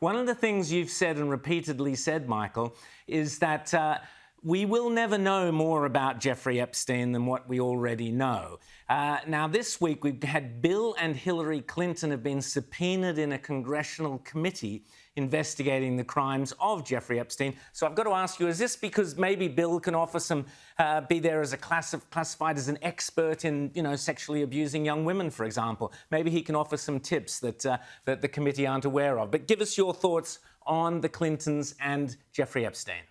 One of the things you've said and repeatedly said, Michael, is that we will never know more about Jeffrey Epstein than what we already know. Now, this week, we've had Bill and Hillary Clinton have been subpoenaed in a congressional committee investigating the crimes of Jeffrey Epstein. So I've got to ask you, is this because maybe Bill can offer some, be there as a classified as an expert in, sexually abusing young women, for example? Maybe he can offer some tips that the committee aren't aware of. But give us your thoughts on the Clintons and Jeffrey Epstein.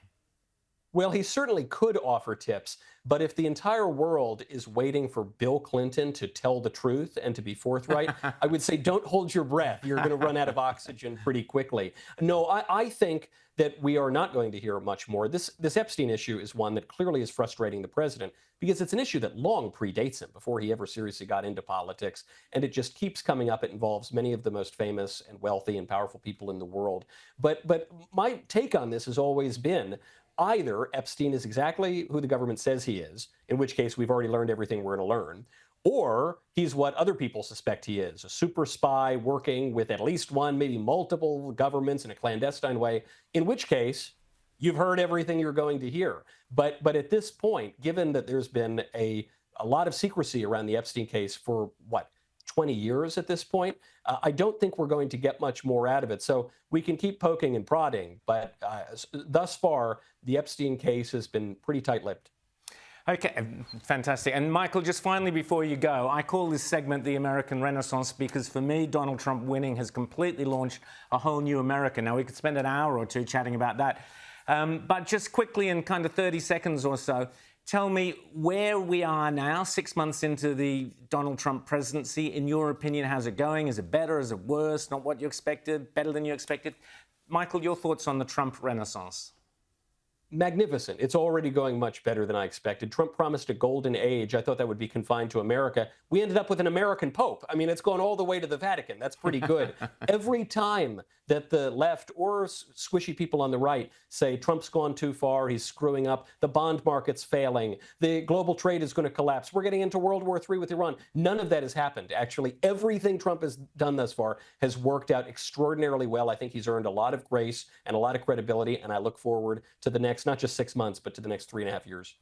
Well, he certainly could offer tips, but if the entire world is waiting for Bill Clinton to tell the truth and to be forthright, I would say don't hold your breath. You're going to run out of oxygen pretty quickly. No, I think that we are not going to hear much more. This Epstein issue is one that clearly is frustrating the president because it's an issue that long predates him before he ever seriously got into politics, and it just keeps coming up. It involves many of the most famous and wealthy and powerful people in the world. But my take on this has always been either Epstein is exactly who the government says he is, in which case we've already learned everything we're going to learn, or he's what other people suspect he is, a super spy working with at least one, maybe multiple governments in a clandestine way, in which case you've heard everything you're going to hear. But at this point, given that there's been a lot of secrecy around the Epstein case for 20 years at this point, I don't think we're going to get much more out of it. So we can keep poking and prodding, but thus far, the Epstein case has been pretty tight-lipped. Okay, fantastic. And Michael, just finally before you go, I call this segment the American Renaissance because for me, Donald Trump winning has completely launched a whole new America. Now, we could spend an hour or two chatting about that. But just quickly, in kind of 30 seconds or so, tell me where we are now, 6 months into the Donald Trump presidency. In your opinion, how's it going? Is it better? Is it worse? Not what you expected? Better than you expected? Michael, your thoughts on the Trump renaissance? Magnificent. It's already going much better than I expected. Trump promised a golden age. I thought that would be confined to America. We ended up with an American Pope. I mean, it's gone all the way to the Vatican. That's pretty good. Every time that the left or squishy people on the right say Trump's gone too far, he's screwing up, the bond market's failing, the global trade is going to collapse, we're getting into World War III with Iran. None of that has happened. Actually, everything Trump has done thus far has worked out extraordinarily well. I think he's earned a lot of grace and a lot of credibility, and I look forward to the next, not just 6 months, but to the next 3.5 years.